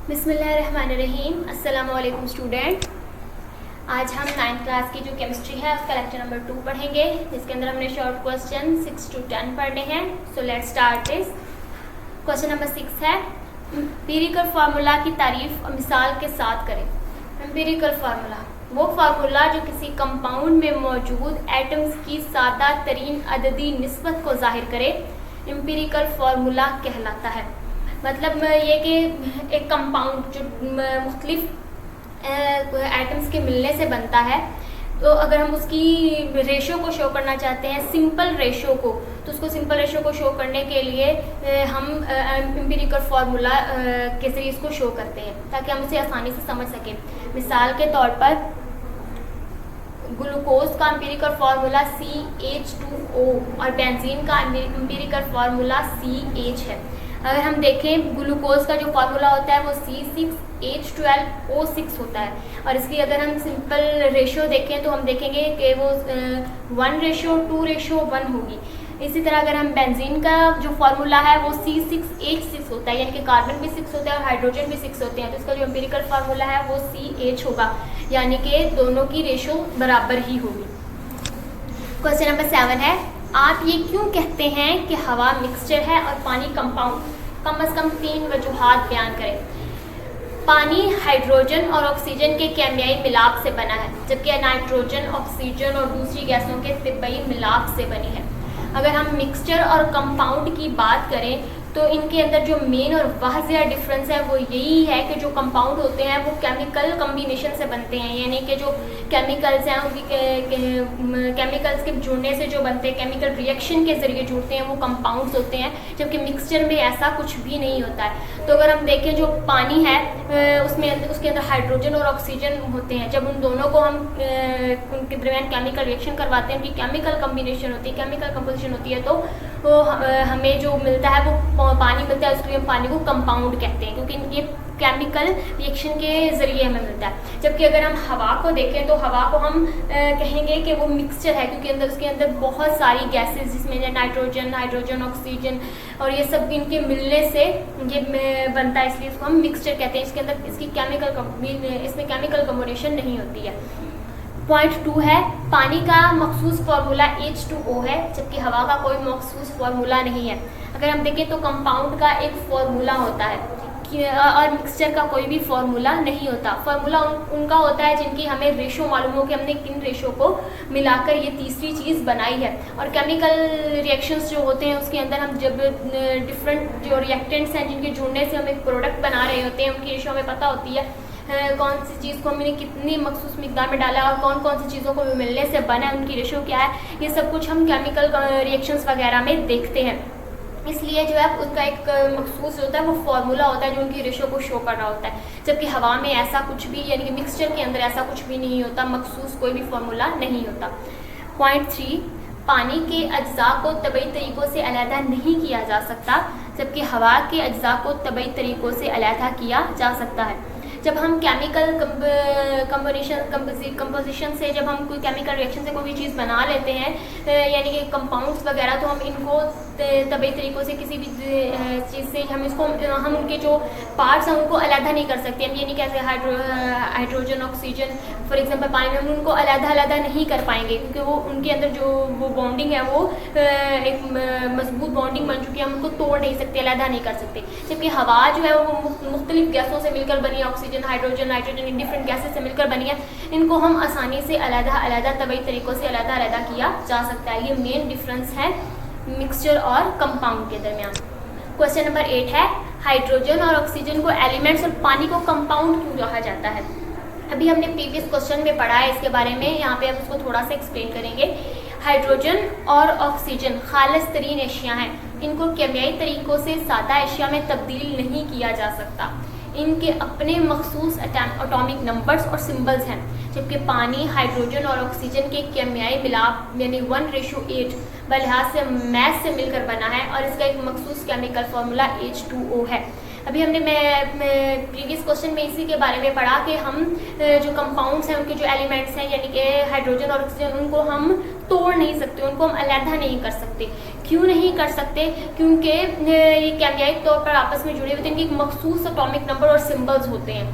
बिस्मिल्लाहिर्रहमानिर्रहीम। अस्सलाम वालेकुम स्टूडेंट। आज हम 9th क्लास की जो केमिस्ट्री है उसका लेक्चर नंबर 2 पढ़ेंगे, जिसके अंदर हमने शॉर्ट क्वेश्चन 6 to 10 पढ़ने हैं। So let's start this. Question number 6 है, एम्पिरिकल फार्मूला की तारीफ मिसाल के साथ करें। एम्पिरिकल फार्मूला वो फार्मूला जो किसी कंपाउंड में मौजूद एटम्स की सादा तरीन अददी निस्बत को जाहिर करे, एम्पिरिकल फार्मूला कहलाता है। मतलब ये कि एक कंपाउंड जो मुख्तलिफ एटम्स के मिलने से बनता है, तो अगर हम उसकी रेशो को शो करना चाहते हैं, सिंपल रेशो को, तो उसको सिंपल रेशो को शो करने के लिए हम एम्पिरिकल फार्मूला के जरिए इसको शो करते हैं ताकि हम उसे आसानी से समझ सकें। मिसाल के तौर पर ग्लूकोज का एम्पिरिकल फार्मूला CH2O और बेंजीन का एम्पिरिकल फार्मूला CH है। अगर हम देखें, ग्लूकोज का जो फार्मूला होता है वो C6H12O6 होता है, और इसकी अगर हम सिंपल रेशो देखें तो हम देखेंगे कि वो 1:2:1 होगी। इसी तरह अगर हम बेंजीन का जो फार्मूला है वो C6H6 होता है, यानी कि कार्बन भी 6 होता है और हाइड्रोजन भी 6 होते हैं, तो इसका जो एम्पिरिकल फार्मूला है वो CH होगा, यानी कि दोनों की रेशो बराबर ही होगी। क्वेश्चन नंबर 7 है, आप ये क्यों कहते हैं कि हवा मिक्सचर है और पानी कंपाउंड? कम से कम 3 वजूहात बयान करें। पानी हाइड्रोजन और ऑक्सीजन के केमियाई मिलाप से बना है, जबकि नाइट्रोजन, ऑक्सीजन और दूसरी गैसों के तिब्बई मिलाप से बनी है। अगर हम मिक्सचर और कंपाउंड की बात करें तो इनके अंदर जो मेन और वाज़िया डिफरेंस है वो यही है कि जो कंपाउंड होते हैं वो केमिकल कम्बिनेशन से बनते हैं, यानी कि जो केमिकल्स हैं उनकी केमिकल्स के जुड़ने से जो बनते हैं, केमिकल रिएक्शन के ज़रिए जुड़ते हैं, वो कंपाउंड्स होते हैं, जबकि मिक्सचर में ऐसा कुछ भी नहीं होता है। तो अगर हम देखें, जो पानी है उसके अंदर हाइड्रोजन और ऑक्सीजन होते हैं। जब उन दोनों को हम उनके दरमियान केमिकल रिएक्शन करवाते हैं, उनकी केमिकल कम्बिनेशन होती है, केमिकल कंपोजिशन होती है, तो हमें जो मिलता है वो पानी मिलता है। उसके लिए हम पानी को कंपाउंड कहते हैं, क्योंकि ये केमिकल रिएक्शन के ज़रिए हमें मिलता है। जबकि अगर हम हवा को देखें तो हवा को हम कहेंगे कि वो मिक्सचर है, क्योंकि उसके अंदर बहुत सारी गैसेस, जिसमें नाइट्रोजन, हाइड्रोजन, ऑक्सीजन और ये सब इनके मिलने से ये बनता है, इसलिए इसको हम मिक्सचर कहते हैं। इसके अंदर इसमें केमिकल कम्बिनेशन नहीं होती है। पॉइंट 2 है, पानी का मखसूस फार्मूला H2O है, जबकि हवा का कोई मखसूस फार्मूला नहीं है। अगर हम देखें तो कंपाउंड का एक फार्मूला होता है और मिक्सचर का कोई भी फार्मूला नहीं होता। फार्मूला उनका होता है जिनकी हमें रेशो मालूम हो कि हमने किन रेशो को मिलाकर ये तीसरी चीज़ बनाई है। और केमिकल रिएक्शंस जो होते हैं उसके अंदर हम जब डिफरेंट जो रिएक्टेंट्स हैं जिनके जुड़ने से हम एक प्रोडक्ट बना रहे होते हैं, उनकी रेशो हमें पता होती है, कौन सी चीज़ को हमने कितनी मखसूस मिकदार में डाला और कौन कौन सी चीज़ों को मिलने से बना है, उनकी रेशो क्या है, ये सब कुछ हम केमिकल रिएक्शंस वगैरह में देखते हैं। इसलिए जो है उसका एक मखसूस होता है, वो फार्मूला होता है जो उनकी रेशो को शो कर रहा होता है। जबकि हवा में ऐसा कुछ भी, यानी कि मिक्सचर के अंदर ऐसा कुछ भी नहीं होता, मखसूस कोई भी फार्मूला नहीं होता। पॉइंट 3, पानी के अज्जा को तबई तरीक़ों से अलहदा नहीं किया जा सकता, जबकि हवा के अज्जा को तबई तरीक़ों से अलहदा किया जा सकता है। जब हम केमिकल कंपोजिशन से, जब हम कोई केमिकल रिएक्शन से कोई भी चीज़ बना लेते हैं, यानी कि कंपाउंड्स वगैरह, तो हम इनको तबई तरीक़ों से किसी भी चीज़ से हम उनके जो पार्ट्स हैं उनको अलहदा नहीं कर सकते। हम ये नहीं कहते हाइड्रोजन, ऑक्सीजन फॉर एग्जांपल पानी में हम उनको अलहदा नहीं कर पाएंगे, क्योंकि वो उनके अंदर जो वो बॉन्डिंग है वो एक मजबूत बॉन्डिंग बन चुकी है, हम उनको तोड़ नहीं सकते, अलहदा नहीं कर सकते। जबकि हवा जो है वो मुख्तलिफ गैसों से मिलकर बनी है, oxygen, hydrogen, nitrogen, different gases से मिलकर बनी है। इनको हम आसानी से अलहदा तबई तरीक़ों से अलहदा किया जा सकता है। ये मेन डिफरेंस है मिक्सचर और कंपाउंड के दरमियान। क्वेश्चन नंबर 8 है, हाइड्रोजन और ऑक्सीजन को एलिमेंट्स और पानी को कंपाउंड क्यों कहा जाता है? अभी हमने प्रीवियस क्वेश्चन में पढ़ा है इसके बारे में, यहाँ पे अब उसको थोड़ा सा एक्सप्लेन करेंगे। हाइड्रोजन और ऑक्सीजन खालिस तरीन एशिया हैं, इनको केमियाई तरीक़ों से सादा एशिया में तब्दील नहीं किया जा सकता। इनके अपने मखसूस एटॉमिक नंबर्स और सिंबल्स हैं, जबकि पानी, हाइड्रोजन और ऑक्सीजन के केमियाई मिलाप यानी 1:8 बलिहाज से मैथ से मिलकर बना है, और इसका एक मखसूस केमिकल फार्मूला H2O है। अभी हमने प्रीवियस क्वेश्चन में इसी के बारे में पढ़ा कि हम जो कंपाउंड्स हैं उनके जो एलिमेंट्स हैं, यानी कि हाइड्रोजन और ऑक्सीजन, उनको हम तोड़ नहीं सकते, उनको हम अलहदा नहीं कर सकते, क्यों नहीं कर सकते? क्योंकि ये केमियाई तौर पर आपस में जुड़े हुए थे, इनके एक मखसूस एटॉमिक नंबर और सिंबल्स होते हैं,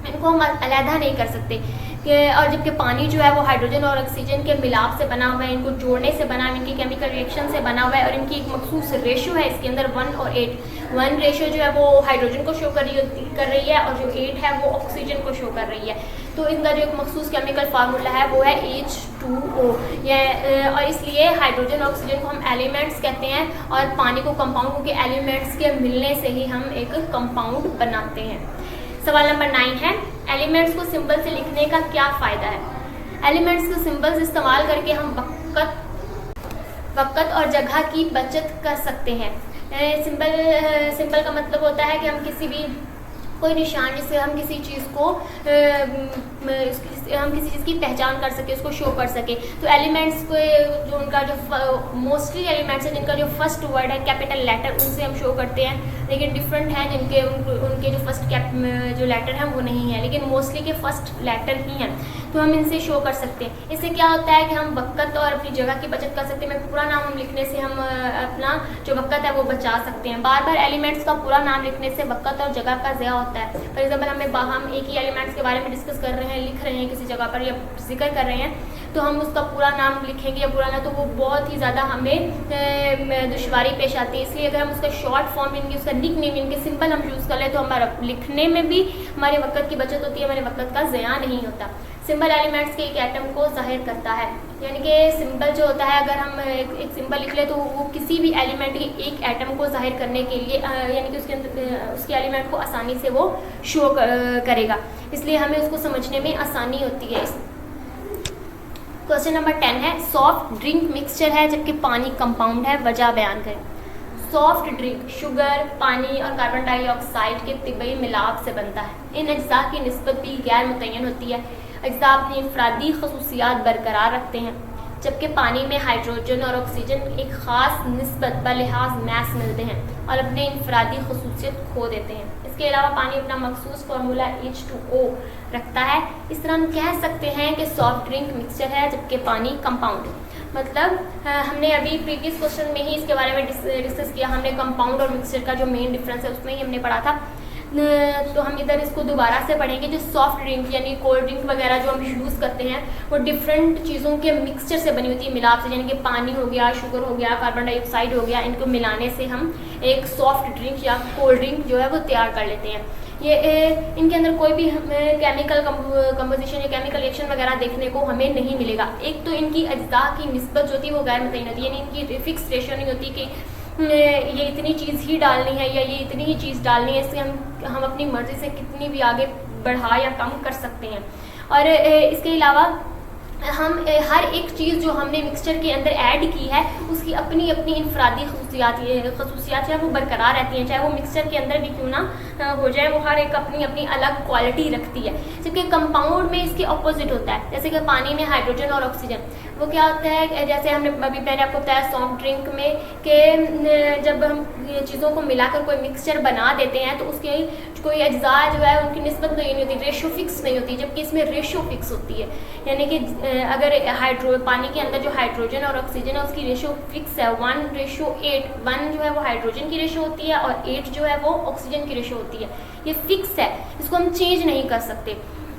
इनको हम अलहदा नहीं कर सकते। और जबकि पानी जो है वो हाइड्रोजन और ऑक्सीजन के मिलाप से बना हुआ है, इनको जोड़ने से बना हुआ है, इनकी केमिकल रिएक्शन से बना हुआ है, और इनकी एक मखसूस रेशो है इसके अंदर 1 और 8। 1 रेशो जो है वो हाइड्रोजन को शो कर रही है और जो 8 है वो ऑक्सीजन को शो कर रही है। तो इनका जो एक मखसूस केमिकल फार्मूला है वो है H2O। और इसलिए हाइड्रोजन और ऑक्सीजन को हम एलिमेंट्स कहते हैं और पानी को कंपाउंड, क्योंकि एलिमेंट्स के मिलने से ही हम एक कंपाउंड बनाते हैं। सवाल नंबर 9 है, एलिमेंट्स को सिंबल से लिखने का क्या फ़ायदा है? एलिमेंट्स को सिंबल्स इस्तेमाल करके हम वक़्त और जगह की बचत कर सकते हैं। सिंबल का मतलब होता है कि हम किसी भी कोई निशान जिससे हम किसी चीज़ की पहचान कर सके, उसको शो कर सके। तो एलिमेंट्स को जो उनका जो मोस्टली एलिमेंट्स हैं जिनका जो फर्स्ट वर्ड है कैपिटल लेटर, उनसे हम शो करते हैं, लेकिन डिफरेंट हैं जिनके उनके जो फर्स्ट जो लेटर हैं वो नहीं है, लेकिन मोस्टली के फर्स्ट लेटर ही हैं, तो हम इनसे शो कर सकते हैं। इससे क्या होता है कि हम वक़्त और अपनी जगह की बचत कर सकते हैं। मैं पूरा नाम लिखने से हम अपना जो वक़्त है वो बचा सकते हैं। बार बार एलिमेंट्स का पूरा नाम लिखने से वक़्त और जगह का ज़या होता है। फॉर एग्जाम्पल हम एक ही एलिमेंट्स के बारे में डिस्कस कर रहे हैं, लिख रहे हैं किसी जगह पर या जिक्र कर रहे हैं, तो हम उसका पूरा नाम लिखेंगे या पूरा ना, तो वो बहुत ही ज़्यादा हमें दुश्वारी पेश आती है। इसलिए अगर हम उसका शॉर्ट फॉर्म इनकी उसका निक नेम इनके सिंपल हम यूज़ कर लें तो हमारा लिखने में भी हमारे वक़्त की बचत होती है, हमारे वक़्त का ज़या नहीं होता। सिंबल एलिमेंट्स के एक एटम को ज़ाहिर करता है, यानी कि सिंबल जो होता है, अगर हम एक सिंबल लिख ले तो वो किसी भी एलिमेंट के एक एटम को ज़ाहिर करने के लिए यानी कि उसके एलिमेंट को आसानी से वो शो करेगा, इसलिए हमें उसको समझने में आसानी होती है। क्वेश्चन नंबर 10 है, सॉफ्ट ड्रिंक मिक्सचर है जबकि पानी कंपाउंड है, वजह बयान करें। सॉफ्ट ड्रिंक शुगर, पानी और कार्बन डाइऑक्साइड के तिब्बी मिलाप से बनता है। इन अज्जा की निस्बत भी गैर मुतय्यन होती है। अज्जा अपनी इनफरादी खसूसियात बरकरार रखते हैं, जबकि पानी में हाइड्रोजन और ऑक्सीजन एक ख़ास निस्बत बलिहाज मैस मिलते हैं और अपने इनफरादी खसूसियत खो देते हैं। इसके अलावा पानी अपना मखसूस फार्मूला H2O रखता है। इस तरह हम कह सकते हैं कि सॉफ्ट ड्रिंक मिक्सचर है जबकि पानी कंपाउंड है। मतलब हमने अभी प्रीवियस क्वेश्चन में ही इसके बारे में डिस्कस किया, हमने कंपाउंड और मिक्सचर का जो मेन डिफरेंस है उसमें ही हमने पढ़ा था। तो हम इधर इसको दोबारा से पढ़ेंगे। जो सॉफ्ट ड्रिंक यानी कोल्ड ड्रिंक वगैरह जो हम यूज़ करते हैं वो डिफरेंट चीज़ों के मिक्सचर से बनी होती है, मिलाप से, यानी कि पानी हो गया, शुगर हो गया, कार्बन डाइऑक्साइड हो गया, इनको मिलाने से हम एक सॉफ्ट ड्रिंक या कोल्ड ड्रिंक जो है वो तैयार कर लेते हैं। ये इनके अंदर कोई भी हमें केमिकल कंपोजिशन या केमिकल रिएक्शन वगैरह देखने को हमें नहीं मिलेगा। एक तो इनकी अज्जा की निस्बत जो होती है वो गैर मुतय्यन होती है, यानी इनकी फिक्स रेशो नहीं होती कि ये इतनी चीज़ ही डालनी है या ये इतनी ही चीज़ डालनी है। इससे हम अपनी मर्ज़ी से कितनी भी आगे बढ़ा या कम कर सकते हैं। और इसके अलावा हम हर एक चीज़ जो हमने मिक्सचर के अंदर ऐड की है उसकी अपनी अपनी इनफरादी खसूसियात है वो बरकरार रहती हैं, चाहे वो मिक्सचर के अंदर भी क्यों ना हो जाए, वो हर एक अपनी अपनी अलग क्वालिटी रखती है। जबकि कंपाउंड में इसके ऑपोजिट होता है, जैसे कि पानी में हाइड्रोजन और ऑक्सीजन, वो क्या होता है, जैसे हमने अभी पहले आपको बताया सॉफ्ट ड्रिंक में कि जब हम चीज़ों को मिलाकर कोई मिक्सचर बना देते हैं तो उसके कोई अज्जा जो है उनकी निस्बत तो ये नहीं होती, रेशो फिक्स नहीं होती, जबकि इसमें रेशो फिक्स होती है। यानी कि अगर पानी के अंदर जो हाइड्रोजन और ऑक्सीजन है उसकी रेशो फिक्स है 1:8। 1 जो है वो हाइड्रोजन की रेशो होती है और 8 जो है वो ऑक्सीजन की रेशो होती है। ये फिक्स है, इसको हम चेंज नहीं कर सकते,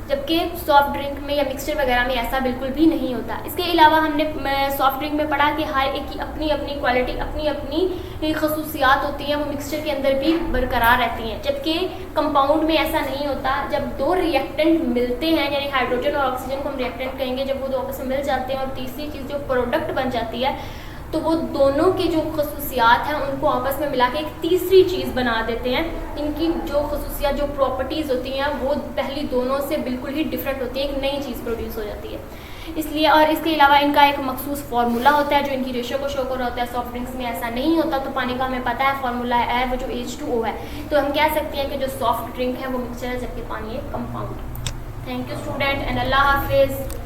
जबकि सॉफ्ट ड्रिंक में या मिक्सचर वगैरह में ऐसा बिल्कुल भी नहीं होता। इसके अलावा हमने सॉफ्ट ड्रिंक में पढ़ा कि हर एक की अपनी अपनी क्वालिटी, अपनी अपनी खसूसियात होती हैं, वो मिक्सचर के अंदर भी बरकरार रहती हैं। जबकि कंपाउंड में ऐसा नहीं होता। जब दो रिएक्टेंट मिलते हैं, यानी हाइड्रोजन और ऑक्सीजन को हम रिएक्टेंट कहेंगे, जब वो दो आपस में मिल जाते हैं और तीसरी चीज़ जो प्रोडक्ट बन जाती है, तो वो दोनों की जो खसूसियात हैं उनको आपस में मिला के एक तीसरी चीज़ बना देते हैं। इनकी जो खसूसियात, जो प्रॉपर्टीज़ होती हैं वो पहली दोनों से बिल्कुल ही डिफरेंट होती है, एक नई चीज़ प्रोड्यूस हो जाती है। इसलिए और इसके अलावा इनका एक मखसूस फार्मूला होता है जो इनकी रेशो को शो कर रहा होता है। सॉफ्ट ड्रिंक्स में ऐसा नहीं होता। तो पानी का हमें पता है फार्मूला है वो जो H2O है। तो हम कह सकते हैं कि जो सॉफ्ट ड्रिंक है वो मिक्सचर है जबकि पानी है compound. Thank you student and अल्लाह हाफिज़।